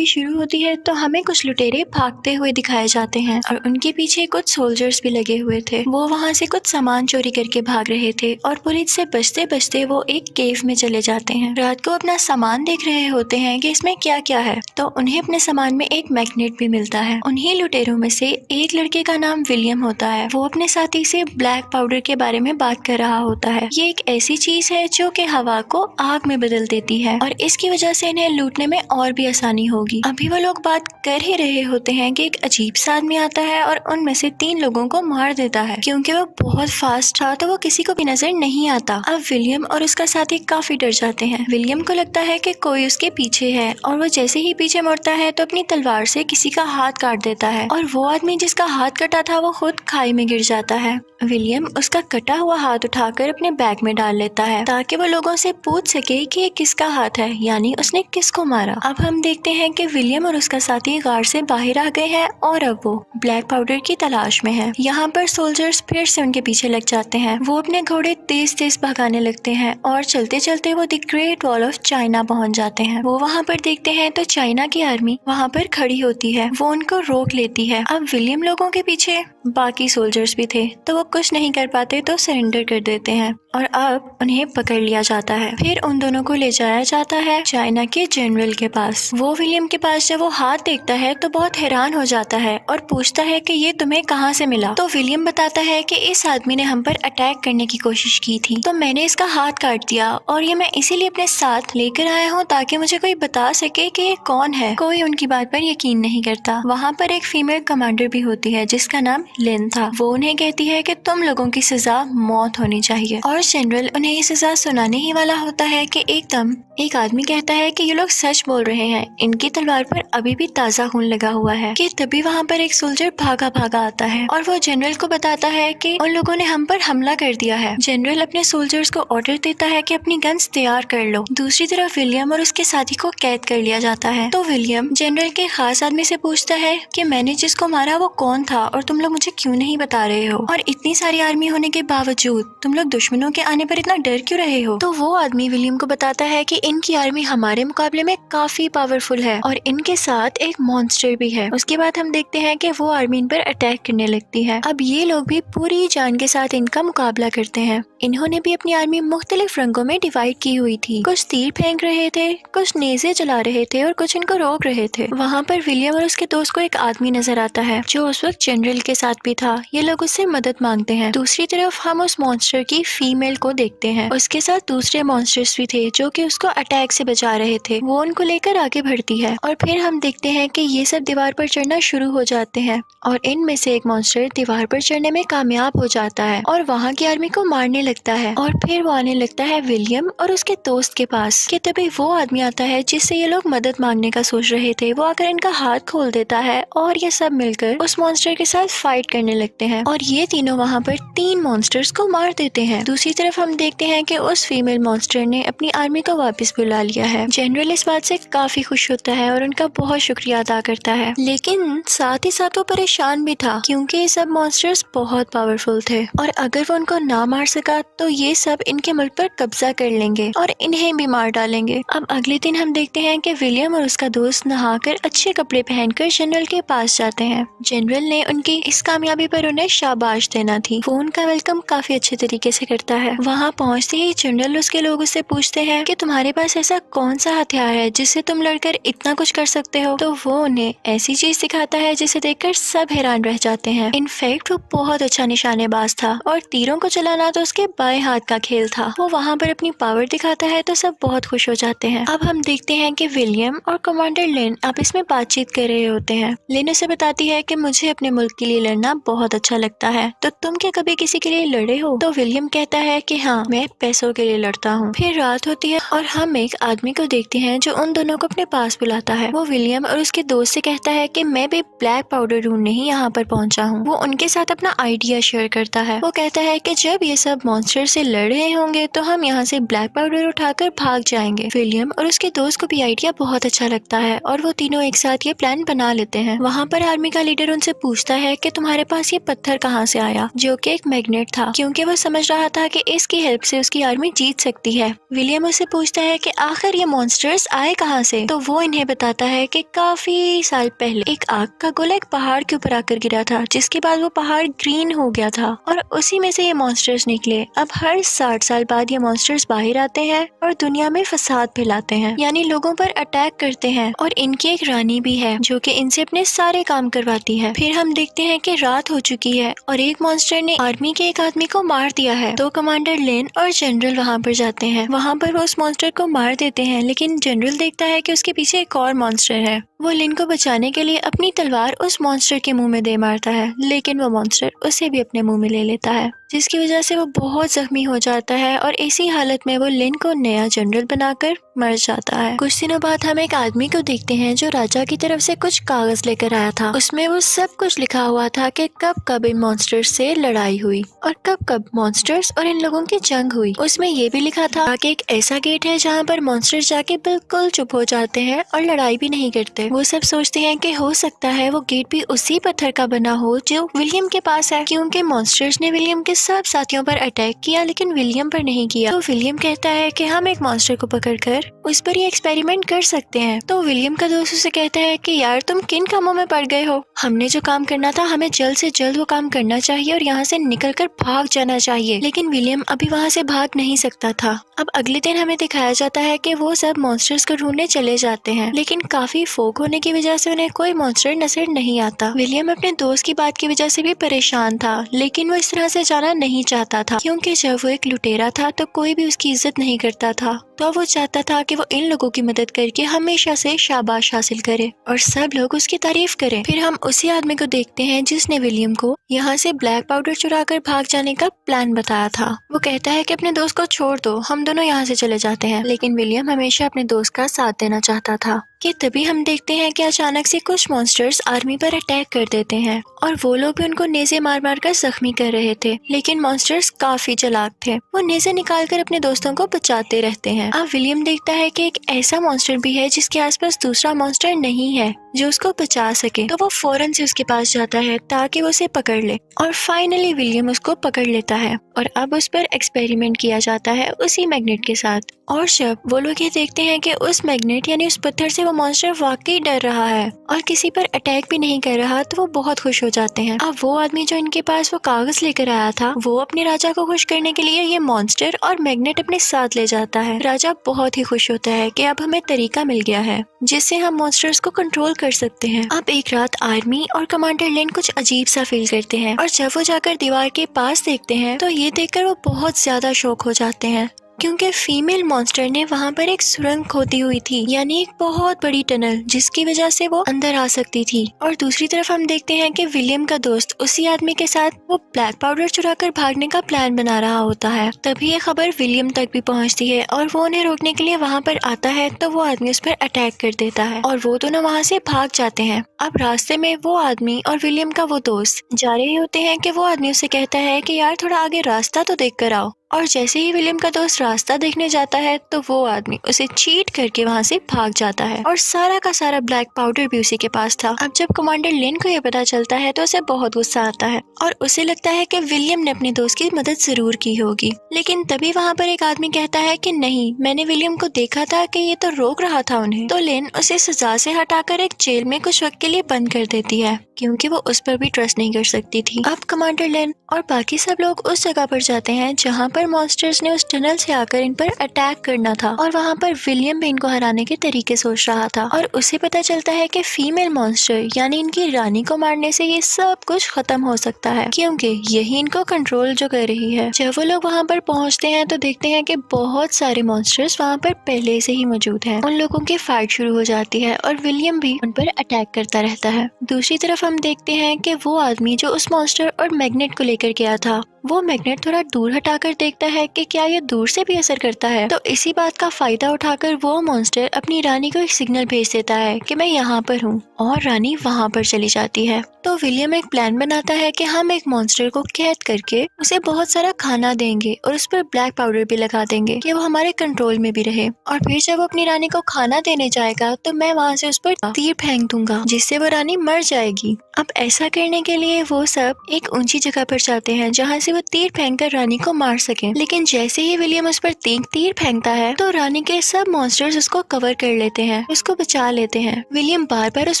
Movie शुरू होती है तो हमें कुछ लुटेरे भागते हुए दिखाए जाते हैं और उनके पीछे कुछ सोल्जर्स भी लगे हुए थे। वो वहाँ से कुछ सामान चोरी करके भाग रहे थे और पुलिस से बचते बचते वो एक केव में चले जाते हैं। रात को अपना सामान देख रहे होते हैं कि इसमें क्या क्या है, तो उन्हें अपने सामान में एक मैग्नेट भी मिलता है। उन्हीं लुटेरों में से एक लड़के का नाम विलियम होता है। वो अपने साथी से ब्लैक पाउडर के बारे में बात कर रहा होता है। ये एक ऐसी चीज है जो कि हवा को आग में बदल देती है और इसकी वजह से इन्हें लूटने में और भी आसानी होगी। अभी वो लोग बात कर ही रहे होते हैं कि एक अजीब सा आदमी आता है और उनमें से 3 लोगों को मार देता है। क्योंकि वो बहुत फास्ट था तो वो किसी को भी नजर नहीं आता। अब विलियम और उसका साथी काफी डर जाते हैं। विलियम को लगता है कि कोई उसके पीछे है और वो जैसे ही पीछे मुड़ता है तो अपनी तलवार से किसी का हाथ काट देता है और वो आदमी जिसका हाथ कटा था वो खुद खाई में गिर जाता है। विलियम उसका कटा हुआ हाथ उठाकर अपने बैग में डाल लेता है ताकि वो लोगों से पूछ सके कि ये किसका हाथ है, यानी उसने किसको मारा। अब हम देखते हैं कि विलियम और उसका साथी गार से बाहर आ गए हैं और अब वो ब्लैक पाउडर की तलाश में है। यहाँ पर सोल्जर्स फिर से उनके पीछे लग जाते हैं। वो अपने घोड़े तेज तेज भगाने लगते हैं और चलते चलते वो the great wall of China पहुँच जाते हैं। वो वहाँ पर देखते हैं तो चाइना की आर्मी वहाँ पर खड़ी होती है। वो उनको रोक लेती है। अब विलियम लोगों के पीछे बाकी सोल्जर्स भी थे तो वो कुछ नहीं कर पाते तो सरेंडर कर देते हैं और अब उन्हें पकड़ लिया जाता है। फिर उन दोनों को ले जाया जाता है चाइना के जनरल के पास। वो विलियम के पास जब वो हाथ देखता है तो बहुत हैरान हो जाता है और पूछता है कि ये तुम्हें कहाँ से मिला। तो विलियम बताता है कि इस आदमी ने हम पर अटैक करने की कोशिश की थी तो मैंने इसका हाथ काट दिया और ये मैं इसीलिए अपने साथ लेकर आया हूँ ताकि मुझे कोई बता सके कि ये कौन है। कोई उनकी बात पर यकीन नहीं करता। वहाँ पर एक फीमेल कमांडर भी होती है जिसका नाम लिन था। वो उन्हें कहती है कि तुम लोगों की सजा मौत होनी चाहिए और जनरल उन्हें ये सजा सुनाने ही वाला होता है कि एकदम एक आदमी कहता है कि ये लोग सच बोल रहे हैं, इनकी तलवार पर अभी भी ताजा खून लगा हुआ है। कि तभी वहाँ पर एक सोल्जर भागा भागा आता है और वो जनरल को बताता है कि उन लोगों ने हम पर हमला कर दिया है। जनरल अपने सोल्जर्स को ऑर्डर देता है कि अपनी गन्स तैयार कर लो। दूसरी तरफ विलियम और उसके साथी को कैद कर लिया जाता है। तो विलियम जनरल के खास आदमी से पूछता है कि मैंने जिसको मारा वो कौन था और तुम लोग मुझे क्यों नहीं बता रहे हो, और इतनी सारी आर्मी होने के बावजूद तुम लोग दुश्मनों के आने पर इतना डर क्यों रहे हो। तो वो आदमी विलियम को बताता है कि इनकी आर्मी हमारे मुकाबले में काफी पावरफुल है और इनके साथ एक मॉन्स्टर भी है। उसके बाद हम देखते हैं कि वो आर्मी इन पर अटैक करने लगती है। अब ये लोग भी पूरी जान के साथ इनका मुकाबला करते हैं। इन्होंने भी अपनी आर्मी मुख्तलिफ रंगों में डिवाइड की हुई थी। कुछ तीर फेंक रहे थे, कुछ नेज़े चला रहे थे और कुछ इनको रोक रहे थे। वहाँ पर विलियम और उसके दोस्त को एक आदमी नजर आता है जो उस वक्त जनरल के साथ भी था। ये लोग उससे मदद मांगते हैं। दूसरी तरफ हम उस मॉन्स्टर की फीमेल को देखते हैं। उसके साथ दूसरे मॉन्स्टर्स भी थे जो कि उसको अटैक से बचा रहे थे। वो उनको लेकर आगे बढ़ती है और फिर हम देखते हैं कि ये सब दीवार पर चढ़ना शुरू हो जाते हैं और इनमें से एक मॉन्स्टर दीवार पर चढ़ने में कामयाब हो जाता है और वहाँ की आर्मी को मारने लगता है। और फिर वो आने लगता है विलियम और उसके दोस्त के पास कि तभी वो आदमी आता है जिससे ये लोग मदद मांगने का सोच रहे थे। वो आकर इनका हाथ खोल देता है और ये सब मिलकर उस मॉन्स्टर के साथ फाइट करने लगते हैं और ये तीनों वहाँ पर 3 मॉन्स्टर्स को मार देते हैं। दूसरी तरफ हम देखते हैं कि उस फीमेल मॉन्स्टर ने अपनी आर्मी को वापस बुला लिया है। जनरल इस बात से काफी खुश होता है और उनका बहुत शुक्रिया अदा करता है, लेकिन साथ ही साथ वो परेशान भी था क्योंकि ये सब मॉन्स्टर्स बहुत पावरफुल थे और अगर वो उनको ना मार सका तो ये सब इनके मुल्क पर कब्जा कर लेंगे और इन्हें भी मार डालेंगे। अब अगले दिन हम देखते हैं कि विलियम और उसका दोस्त नहाकर अच्छे कपड़े पहनकर जनरल के पास जाते हैं। जनरल ने उनकी इस कामयाबी पर उन्हें शाबाश देना थी। वो उनका वेलकम काफी अच्छे तरीके से करता है। वहाँ पहुँचते ही जनरल उसके लोगों से पूछते हैं कि तुम्हारे पास ऐसा कौन सा हथियार है जिससे तुम लड़कर इतना कुछ कर सकते हो। तो वो उन्हें ऐसी चीज दिखाता है जिसे देखकर सब हैरान रह जाते हैं। इनफैक्ट वो बहुत अच्छा निशानेबाज था और तीरों को चलाना तो उसके बाएं हाथ का खेल था। वो वहाँ पर अपनी पावर दिखाता है तो सब बहुत खुश हो जाते हैं। अब हम देखते हैं कि विलियम और कमांडर लिन आपस में बातचीत कर रहे होते हैं। लिन उसे बताती है कि मुझे अपने मुल्क के लिए लड़ना बहुत अच्छा लगता है, तो तुम क्या कभी किसी के लिए लड़े हो। तो विलियम कहता है कि हाँ, मैं पैसों के लिए लड़ता हूँ। फिर रात होती है और हम एक आदमी को देखते हैं जो उन दोनों को अपने पास बुलाता है। वो विलियम और उसके दोस्त से कहता है कि मैं भी ब्लैक पाउडर ढूंढने ही यहाँ पर पहुँचा हूँ। वो उनके साथ अपना आइडिया शेयर करता है। वो कहता है कि जब ये सब मॉन्स्टर से लड़ रहे होंगे तो हम यहाँ से ब्लैक पाउडर उठाकर भाग जाएंगे। विलियम और उसके दोस्त को भी आइडिया बहुत अच्छा लगता है और वो तीनों एक साथ ये प्लान बना लेते हैं। वहाँ पर आर्मी का लीडर उनसे पूछता है कि तुम्हारे पास ये पत्थर कहाँ से आया, जो कि एक मैग्नेट था, क्योंकि वो समझ रहा था कि इसकी हेल्प से उसकी आर्मी जीत सकती है। विलियम उससे पूछता है कि आखिर ये मॉन्स्टर्स आए कहाँ से, तो वो इन्हें बताता है कि काफी साल पहले एक आग का गोला एक पहाड़ के ऊपर आकर गिरा था, जिसके बाद वो पहाड़ ग्रीन हो गया था और उसी में से ये मॉन्स्टर्स निकले। अब हर 60 साल बाद ये मॉन्स्टर्स बाहर आते हैं और दुनिया में फसाद फैलाते हैं, यानी लोगों पर अटैक करते हैं। और इनकी एक रानी भी है जो कि इनसे अपने सारे काम करवाती है। फिर हम देखते हैं कि रात हो चुकी है और एक मॉन्स्टर ने आर्मी के एक आदमी को मार दिया है। तो कमांडर लेन और जनरल वहाँ पर जाते हैं। वहाँ पर वो उस मॉन्स्टर को मार देते हैं, लेकिन जनरल देखता है कि उसके पीछे एक और मॉन्स्टर है। वो लिन को बचाने के लिए अपनी तलवार उस मॉन्स्टर के मुंह में दे मारता है, लेकिन वो मॉन्स्टर उसे भी अपने मुंह में ले लेता है, जिसकी वजह से वो बहुत जख्मी हो जाता है और इसी हालत में वो लिन को नया जनरल बनाकर मर जाता है। कुछ दिनों बाद हम एक आदमी को देखते हैं जो राजा की तरफ से कुछ कागज लेकर आया था। उसमें वो सब कुछ लिखा हुआ था कि कब कब इन मॉन्स्टर्स से लड़ाई हुई और कब कब मॉन्स्टर्स और इन लोगों की जंग हुई। उसमें ये भी लिखा था कि एक ऐसा गेट है जहाँ पर मॉन्स्टर्स जाके बिल्कुल चुप हो जाते हैं और लड़ाई भी नहीं करते। वो सब सोचते हैं कि हो सकता है वो गेट भी उसी पत्थर का बना हो जो विलियम के पास है, क्योंकि मॉन्स्टर्स ने विलियम के सब साथियों पर अटैक किया लेकिन विलियम पर नहीं किया। तो विलियम कहता है कि हम एक मॉन्स्टर को पकड़कर उस पर ये एक्सपेरिमेंट कर सकते हैं। तो विलियम का दोस्त उसे कहता है कि यार तुम किन कामों में पड़ गए हो, हमने जो काम करना था हमें जल्द से जल्द वो काम करना चाहिए और यहाँ से निकलकर भाग जाना चाहिए। लेकिन विलियम अभी वहाँ से भाग नहीं सकता था। अब अगले दिन हमें दिखाया जाता है कि वो सब मॉन्स्टर्स को ढूंढने चले जाते हैं, लेकिन काफी फोक होने की वजह से उन्हें कोई मॉन्स्टर नजर नहीं आता। विलियम अपने दोस्त की बात की वजह से भी परेशान था, लेकिन वो इस तरह से जाना नहीं चाहता था, क्योंकि जब वो एक लुटेरा था तो कोई भी उसकी इज्जत नहीं करता था। तो वो चाहता था कि वो इन लोगों की मदद करके हमेशा से शाबाश हासिल करे और सब लोग उसकी तारीफ करें। फिर हम उसी आदमी को देखते हैं जिसने विलियम को यहाँ से ब्लैक पाउडर चुरा कर भाग जाने का प्लान बताया था। वो कहता है कि अपने दोस्त को छोड़ दो, हम दोनों यहाँ से चले जाते हैं। लेकिन विलियम हमेशा अपने दोस्त का साथ देना चाहता था। कि तभी हम देखते हैं कि अचानक से कुछ मॉन्स्टर्स आर्मी पर अटैक कर देते हैं और वो लोग भी उनको नेज़े मार मार कर जख्मी कर रहे थे, लेकिन मॉन्स्टर्स काफी चालाक थे। वो नेज़े निकाल कर अपने दोस्तों को बचाते रहते हैं। अब विलियम देखता है कि एक ऐसा मॉन्स्टर भी है जिसके आसपास दूसरा मॉन्स्टर नहीं है जो उसको बचा सके। तो वो फौरन से उसके पास जाता है ताकि वो उसे पकड़ ले और फाइनली विलियम उसको पकड़ लेता है और अब उस पर एक्सपेरिमेंट किया जाता है उसी मैग्नेट के साथ। और जब वो लोग ये देखते हैं कि उस मैग्नेट यानी उस पत्थर से वो मॉन्स्टर वाकई डर रहा है और किसी पर अटैक भी नहीं कर रहा, तो वो बहुत खुश हो जाते हैं। अब वो आदमी जो इनके पास वो कागज लेकर आया था, वो अपने राजा को खुश करने के लिए ये मॉन्स्टर और मैग्नेट अपने साथ ले जाता है। राजा बहुत ही खुश होता है कि अब हमें तरीका मिल गया है जिससे हम मॉन्स्टर्स को कंट्रोल कर सकते हैं। अब एक रात आर्मी और कमांडर लेन कुछ अजीब सा फील करते हैं और जब वो जाकर दीवार के पास देखते हैं तो ये देखकर वो बहुत ज्यादा शॉक हो जाते हैं, क्योंकि फीमेल मॉन्स्टर ने वहाँ पर एक सुरंग खोदी हुई थी, यानी एक बहुत बड़ी टनल, जिसकी वजह से वो अंदर आ सकती थी। और दूसरी तरफ हम देखते हैं कि विलियम का दोस्त उसी आदमी के साथ वो ब्लैक पाउडर चुराकर भागने का प्लान बना रहा होता है। तभी ये खबर विलियम तक भी पहुँचती है और वो उन्हें रोकने के लिए वहाँ पर आता है, तो वो आदमी उस पर अटैक कर देता है और वो दोनों वहाँ से भाग जाते हैं। अब रास्ते में वो आदमी और विलियम का वो दोस्त जा रहे होते हैं कि वो आदमी उसे कहता है कि यार थोड़ा आगे रास्ता तो देख कर आओ। और जैसे ही विलियम का दोस्त रास्ता देखने जाता है तो वो आदमी उसे चीट करके वहाँ से भाग जाता है और सारा का सारा ब्लैक पाउडर भी उसी के पास था। अब जब कमांडर लेन को ये पता चलता है तो उसे बहुत गुस्सा आता है और उसे लगता है कि विलियम ने अपने दोस्त की मदद जरूर की होगी। लेकिन तभी वहाँ पर एक आदमी कहता है कि नहीं, मैंने विलियम को देखा था कि ये तो रोक रहा था उन्हें। तो लेन उसे सजा से हटाकर एक जेल में कुछ वक्त के लिए बंद कर देती है, क्योंकि वो उस पर भी ट्रस्ट नहीं कर सकती थी। अब कमांडर लेन और बाकी सब लोग उस जगह पर जाते हैं जहाँ पर मॉन्स्टर्स ने उस टनल से आकर इन पर अटैक करना था और वहाँ पर विलियम भी इनको हराने के तरीके सोच रहा था। और उसे पता चलता है कि फीमेल मॉन्स्टर यानी इनकी रानी को मारने से ये सब कुछ खत्म हो सकता है, क्योंकि यही इनको कंट्रोल जो कर रही है। जब वो लोग वहाँ पर पहुँचते हैं तो देखते हैं कि बहुत सारे मॉन्स्टर्स वहाँ पर पहले से ही मौजूद हैं। उन लोगों की फाइट शुरू हो जाती है और विलियम भी उन पर अटैक करता रहता है। दूसरी तरफ हम देखते हैं कि वो आदमी जो उस मॉन्स्टर और मैग्नेट को लेकर गया था वो मैग्नेट थोड़ा दूर हटाकर देखता है कि क्या ये दूर से भी असर करता है। तो इसी बात का फायदा उठाकर वो मॉन्स्टर अपनी रानी को एक सिग्नल भेज देता है कि मैं यहाँ पर हूँ, और रानी वहाँ पर चली जाती है। तो विलियम एक प्लान बनाता है कि हम एक मॉन्स्टर को कैद करके उसे बहुत सारा खाना देंगे और उस पर ब्लैक पाउडर भी लगा देंगे कि वो हमारे कंट्रोल में भी रहे। और फिर जब वो अपनी रानी को खाना देने जाएगा तो मैं वहाँ से उस पर तीर फेंक दूंगा जिससे वो रानी मर जाएगी। अब ऐसा करने के लिए वो सब एक ऊंची जगह पर जाते हैं जहाँ से वो तीर फेंककर रानी को मार सके। लेकिन जैसे ही विलियम उस पर तीर फेंकता है तो रानी के सब मॉन्स्टर्स उसको कवर कर लेते हैं, उसको बचा लेते हैं। विलियम बार बार उस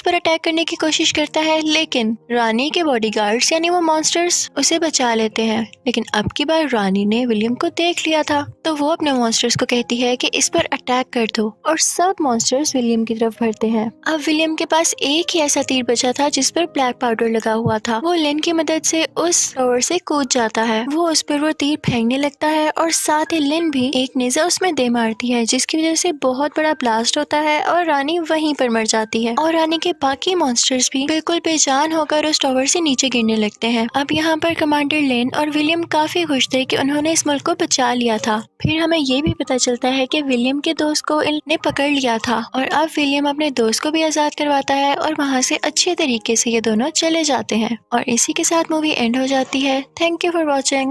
पर अटैक करने की कोशिश करता है लेकिन रानी के बॉडीगार्ड्स यानी वो मॉन्स्टर्स उसे बचा लेते हैं। लेकिन अब की बार रानी ने विलियम को देख लिया था तो वो अपने मॉन्स्टर्स को कहती है कि इस पर अटैक कर दो, और सब मॉन्स्टर्स विलियम की तरफ बढ़ते हैं। अब विलियम के पास एक ही ऐसा तीर बचा था जिस पर ब्लैक पाउडर लगा हुआ था। वो लिन की मदद से उस टावर से कूद जाता है। वो उस पर वो तीर फेंकने लगता है और साथ ही लिन भी एक नेजा उसमें दे मारती है जिसकी वजह से बहुत बड़ा ब्लास्ट होता है और रानी वहीं पर मर जाती है। और रानी के बाकी मॉन्स्टर्स भी बिल्कुल बेजान होकर उस टावर से नीचे गिरने लगते हैं। अब यहाँ पर कमांडर लिन और विलियम काफी खुश थे कि उन्होंने इस मुल्क को बचा लिया था। फिर हमें ये भी पता चलता है कि विलियम के दोस्त को इनने पकड़ लिया था और अब विलियम अपने दोस्त को भी आजाद करवाता है और वहाँ से अच्छे तरीके से ये दोनों चले जाते हैं। और इसी के साथ मूवी एंड हो जाती है। Thank you for watching.